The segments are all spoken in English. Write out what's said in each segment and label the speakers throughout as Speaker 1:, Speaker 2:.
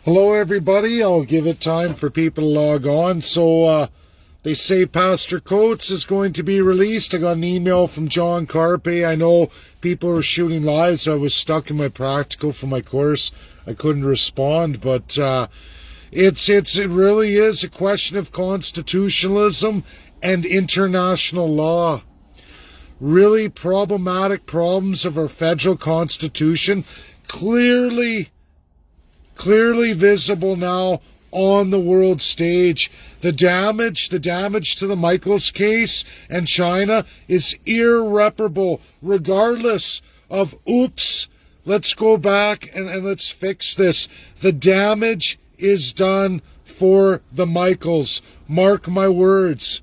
Speaker 1: Hello, everybody. I'll give it time for people to log on. So, they say Pastor Coates is going to be released. I got an email from John Carpe. I know people were shooting lives. I was stuck in my practical for my course. I couldn't respond, but it really is a question of constitutionalism and international law. Really problematic problems of our federal constitution, clearly visible now on the world stage. The damage to the Michaels case and China is irreparable, regardless of, oops, let's go back and let's fix this. The damage is done for the Michaels. Mark my words.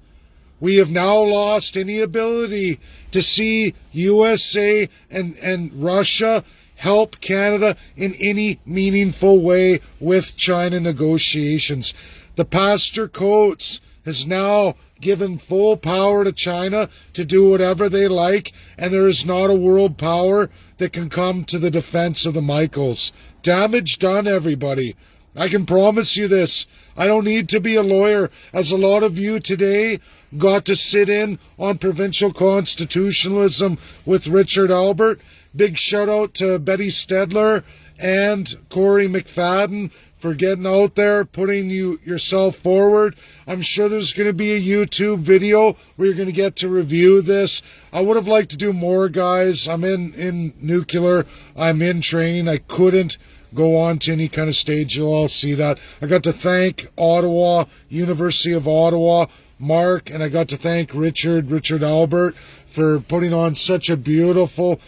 Speaker 1: We have now lost any ability to see USA and Russia help Canada in any meaningful way with China negotiations. The Pastor Coates has now given full power to China to do whatever they like, and there is not a world power that can come to the defense of the Michaels. Damage done, everybody. I can promise you this. I don't need to be a lawyer, as a lot of you today got to sit in on provincial constitutionalism with Richard Albert. Big shout out to Betty Stelter and Corey McFadden for getting out there, putting yourself forward. I'm sure there's going to be a YouTube video where you're going to get to review this. I would have liked to do more, guys. I'm in nuclear. I'm in training. I couldn't go on to any kind of stage. You'll all see that. I got to thank Ottawa, University of Ottawa, Mark, and I got to thank Richard Albert for putting on such a beautiful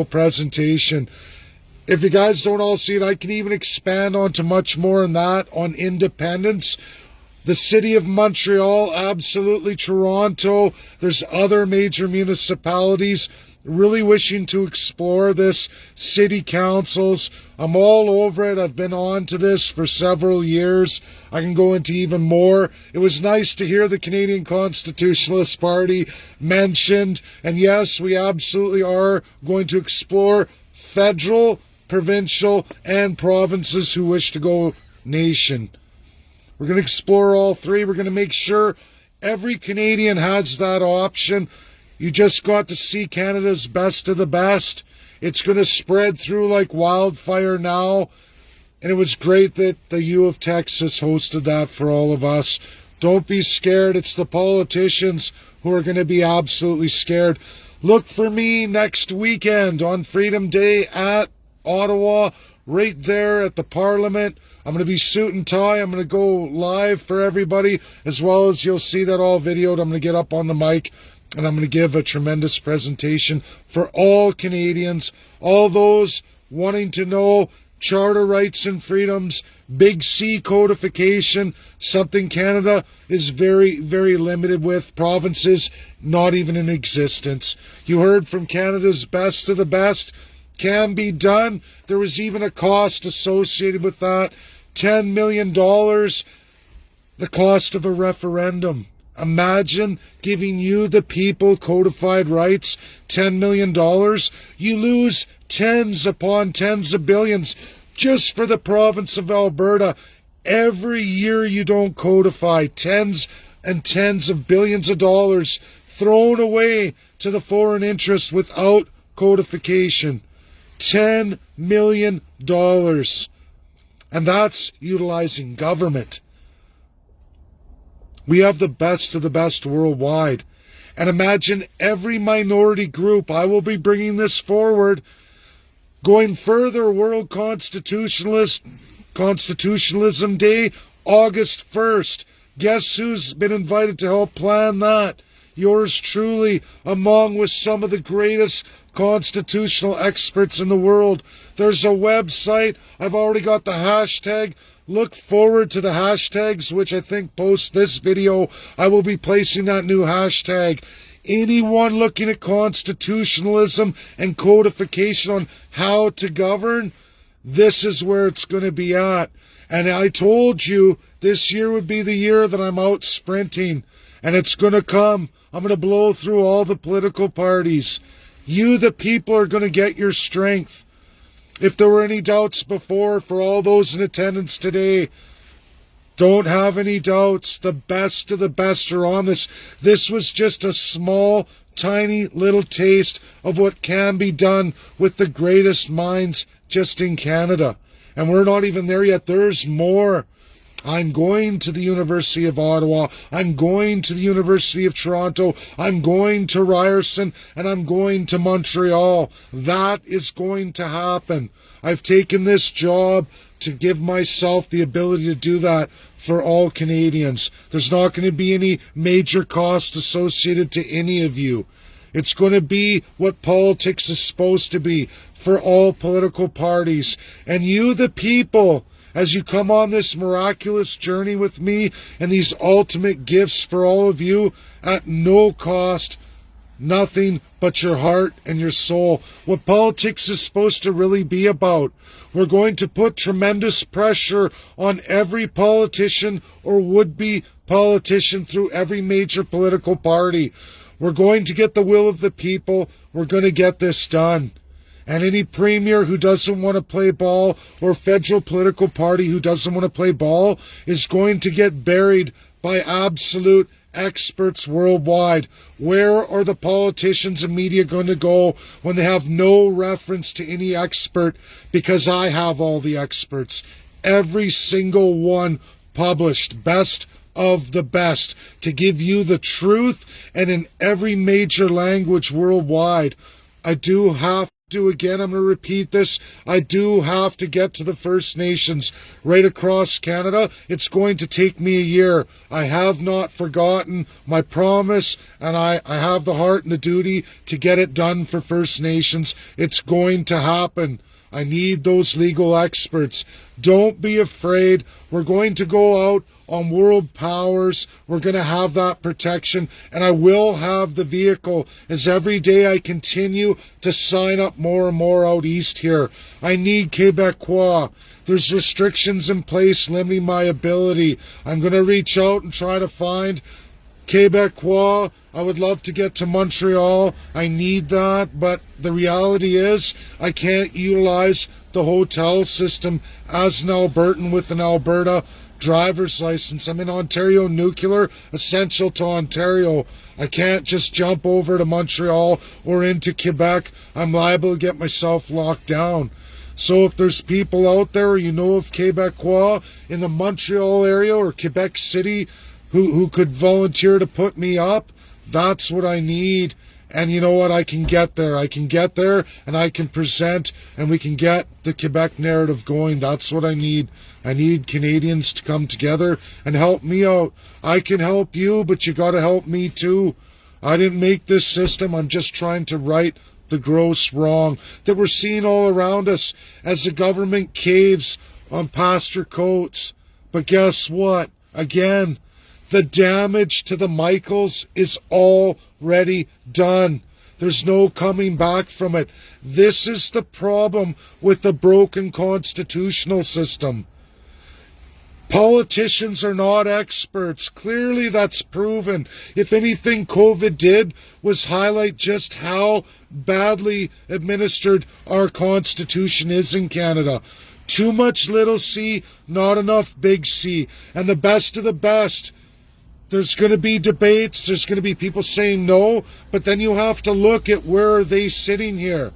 Speaker 1: presentation. If you guys don't all see it, I can even expand onto much more than that on independence. The city of Montreal, absolutely Toronto. There's other major municipalities really wishing to explore this. City councils. I'm all over it. I've been on to this for several years. I can go into even more. It was nice to hear the Canadian Constitutionalist Party mentioned. And yes, we absolutely are going to explore federal, provincial, and provinces who wish to go nation. We're going to explore all three. We're going to make sure every Canadian has that option. You just got to see Canada's best of the best. It's going to spread through like wildfire now. And it was great that the U of Texas hosted that for all of us. Don't be scared. It's the politicians who are going to be absolutely scared. Look for me next weekend on Freedom Day at Ottawa, right there at the Parliament. I'm going to be suit and tie. I'm going to go live for everybody, as well as you'll see that all videoed. I'm going to get up on the mic and I'm going to give a tremendous presentation for all Canadians, all those wanting to know charter rights and freedoms, Big C codification, something Canada is very limited with, provinces not even in existence. You heard from Canada's best of the best, can be done. There was even a cost associated with that, $10 million, the cost of a referendum. Imagine giving you, the people, codified rights, $10 million. You lose tens upon tens of billions just for the province of Alberta. Every year you don't codify, tens and tens of billions of dollars thrown away to the foreign interest without codification. $10 million. And that's utilizing government. We have the best of the best worldwide. And imagine every minority group. I will be bringing this forward. Going further, World Constitutionalism Day, August 1st. Guess who's been invited to help plan that? Yours truly, along with some of the greatest constitutional experts in the world. There's a website. I've already got the hashtag. Look forward to the hashtags, which I think post this video, I will be placing that new hashtag. Anyone looking at constitutionalism and codification on how to govern, this is where it's going to be at. And I told you this year would be the year that I'm out sprinting, and it's going to come. I'm going to blow through all the political parties. You, the people, are going to get your strength. If there were any doubts before, for all those in attendance today, don't have any doubts. The best of the best are on this. This was just a small, tiny little taste of what can be done with the greatest minds just in Canada. And we're not even there yet. There's more. I'm going to the University of Ottawa. I'm going to the University of Toronto. I'm going to Ryerson, and I'm going to Montreal. That is going to happen. I've taken this job to give myself the ability to do that for all Canadians. There's not going to be any major cost associated to any of you. It's going to be what politics is supposed to be for all political parties. And you, the people, as you come on this miraculous journey with me and these ultimate gifts for all of you at no cost, nothing but your heart and your soul. What politics is supposed to really be about. We're going to put tremendous pressure on every politician or would-be politician through every major political party. We're going to get the will of the people. We're going to get this done. And any premier who doesn't want to play ball or federal political party who doesn't want to play ball is going to get buried by absolute experts worldwide. Where are the politicians and media going to go when they have no reference to any expert? Because I have all the experts. Every single one published. Best of the best. To give you the truth and in every major language worldwide. I do have again, I'm going to repeat this. I do have to get to the First Nations right across Canada. It's going to take me a year. I have not forgotten my promise, and I have the heart and the duty to get it done for First Nations. It's going to happen. I need those legal experts. Don't be afraid. We're going to go out on world powers. We're going to have that protection, and I will have the vehicle as every day I continue to sign up more and more out east here. I need Quebecois. There's restrictions in place limiting my ability. I'm going to reach out and try to find Quebecois. I would love to get to Montreal. I need that, but the reality is I can't utilize the hotel system as an Albertan with an Alberta driver's license. I'm in Ontario Nuclear, essential to Ontario. I can't just jump over to Montreal or into Quebec. I'm liable to get myself locked down. So if there's people out there, or you know of Quebecois in the Montreal area or Quebec City who could volunteer to put me up, that's what I need. And you know what? I can get there. I can get there and I can present and we can get the Quebec narrative going. That's what I need. I need Canadians to come together and help me out. I can help you, but you got to help me too. I didn't make this system. I'm just trying to right the gross wrong that we're seeing all around us as the government caves on Pastor Coates. But guess what? Again, the damage to the Michaels is already done. There's no coming back from it. This is the problem with the broken constitutional system. Politicians are not experts. Clearly, that's proven. If anything, COVID did was highlight just how badly administered our Constitution is in Canada. Too much little c, not enough big C. And the best of the best, there's going to be debates. There's going to be people saying no. But then you have to look at where are they sitting here.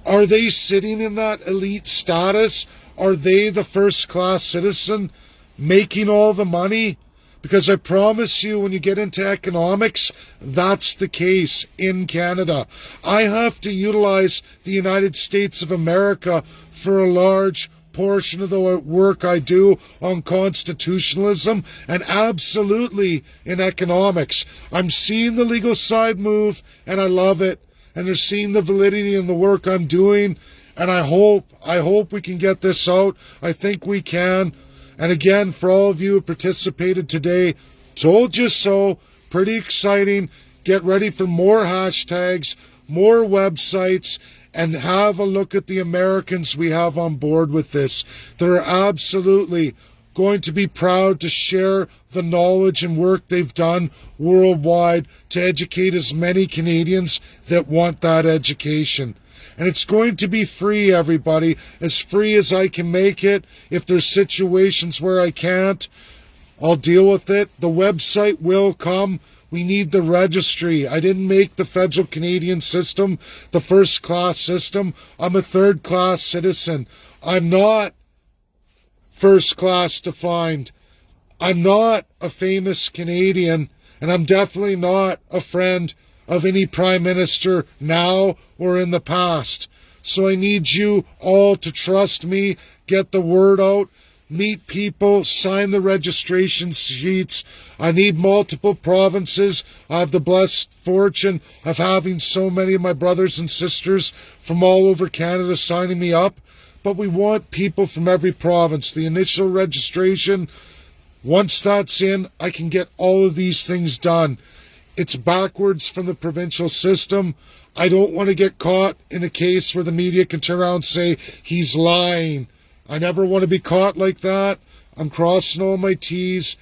Speaker 1: Are they sitting in that elite status? Are they the first-class citizen making all the money? Because I promise you, when you get into economics, that's the case in Canada. I have to utilize the United States of America for a large portion of the work I do on constitutionalism and absolutely in economics. I'm seeing the legal side move and I love it. And they're seeing the validity in the work I'm doing. And I hope we can get this out. I think we can. And again, for all of you who participated today, told you so, pretty exciting. Get ready for more hashtags, more websites, and have a look at the Americans we have on board with this. They're absolutely going to be proud to share the knowledge and work they've done worldwide to educate as many Canadians that want that education. And it's going to be free, everybody, as free as I can make it. If there's situations where I can't, I'll deal with it. The website will come. We need the registry. I didn't make the federal Canadian system the first-class system. I'm a third-class citizen. I'm not first-class defined. I'm not a famous Canadian, and I'm definitely not a friend of any prime minister now or in the past. So I need you all to trust me, get the word out, meet people, sign the registration sheets. I need multiple provinces. I have the blessed fortune of having so many of my brothers and sisters from all over Canada signing me up. But we want people from every province. The initial registration, once that's in, I can get all of these things done. It's backwards from the provincial system. I don't want to get caught in a case where the media can turn around and say he's lying. I never want to be caught like that. I'm crossing all my T's,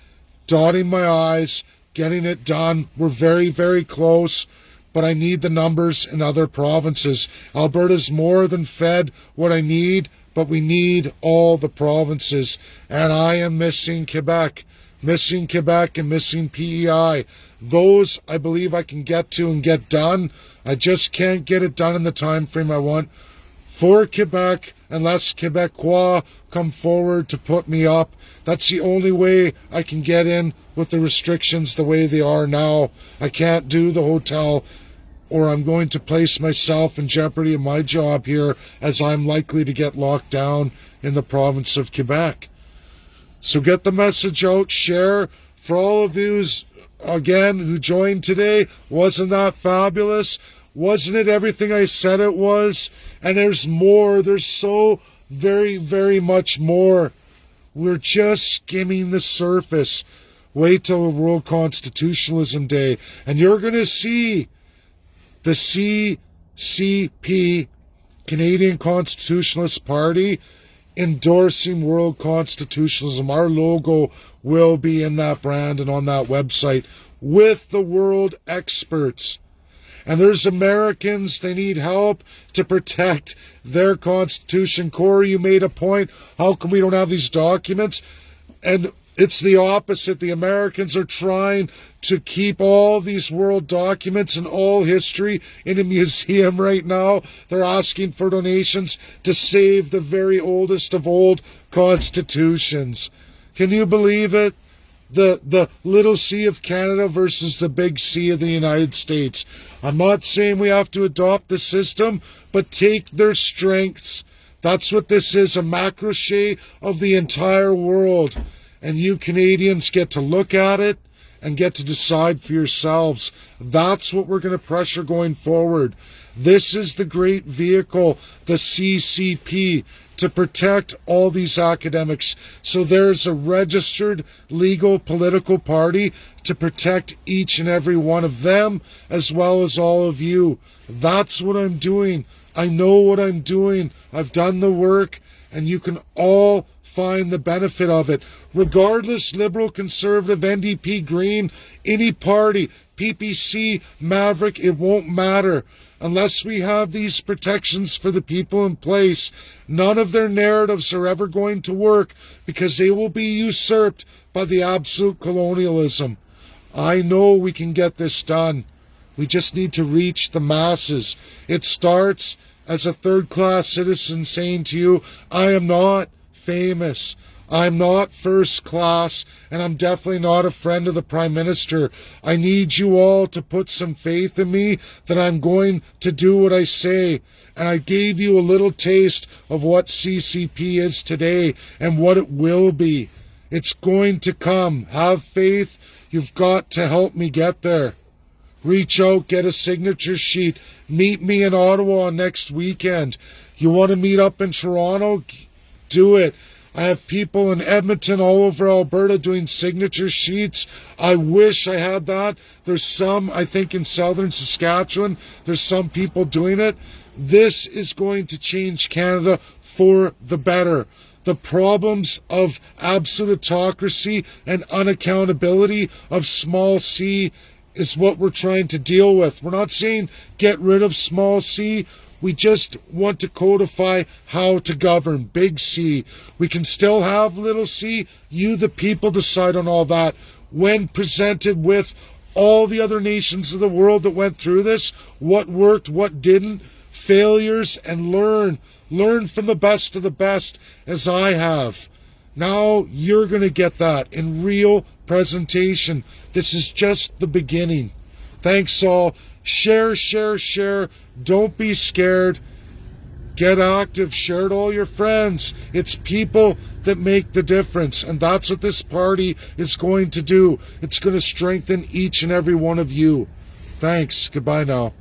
Speaker 1: dotting my I's, getting it done. We're very, very close, but I need the numbers in other provinces. Alberta's more than fed what I need, but we need all the provinces. And I am missing Quebec and missing PEI. Those I believe I can get to and get done. I just can't get it done in the time frame I want for Quebec unless Quebecois come forward to put me up. That's the only way I can get in with the restrictions the way they are now. I can't do the hotel, or I'm going to place myself in jeopardy of my job here, as I'm likely to get locked down in the province of Quebec. So get the message out, share. For all of you, again, who joined today, wasn't that fabulous? Wasn't it everything I said it was? And there's more. There's so very, very much more. We're just skimming the surface. Wait till World Constitutionalism Day, and you're going to see the CCP, Canadian Constitutionalist Party, endorsing world constitutionalism. Our logo will be in that brand and on that website with the world experts. And there's Americans, they need help to protect their constitution. Corey, you made a point. How come we don't have these documents? And it's the opposite. The Americans are trying to keep all these world documents and all history in a museum right now. They're asking for donations to save the very oldest of old constitutions. Can you believe it? The little C of Canada versus the big C of the United States. I'm not saying we have to adopt the system, but take their strengths. That's what this is, a macrochet of the entire world. And you Canadians get to look at it and get to decide for yourselves. That's what we're going to pressure going forward. This is the great vehicle, the CCP, to protect all these academics. So there's a registered legal political party to protect each and every one of them, as well as all of you. That's what I'm doing. I know what I'm doing. I've done the work, and you can all find the benefit of it. Regardless, Liberal, Conservative, NDP, Green, any party, PPC, Maverick, it won't matter. Unless we have these protections for the people in place, none of their narratives are ever going to work, because they will be usurped by the absolute colonialism. I know we can get this done. We just need to reach the masses. It starts as a third-class citizen saying to you, I am not famous. I'm not first class, and I'm definitely not a friend of the Prime Minister. I need you all to put some faith in me that I'm going to do what I say. And I gave you a little taste of what CCP is today and what it will be. It's going to come. Have faith. You've got to help me get there. Reach out, get a signature sheet. Meet me in Ottawa next weekend. You want to meet up in Toronto? Do it. I have people in Edmonton, all over Alberta, doing signature sheets. I wish I had that. There's some, I think, in southern Saskatchewan. There's some people doing it. This is going to change Canada for the better. The problems of absolute autocracy and unaccountability of small c is what we're trying to deal with. We're not saying get rid of small c. We just want to codify how to govern. Big C. We can still have little c. You, the people, decide on all that. When presented with all the other nations of the world that went through this, what worked, what didn't, failures, and learn. Learn from the best of the best, as I have. Now you're going to get that in real presentation. This is just the beginning. Thanks all. Share, share, share. Don't be scared. Get active. Share it all your friends. It's people that make the difference. And that's what this party is going to do. It's going to strengthen each and every one of you. Thanks. Goodbye now.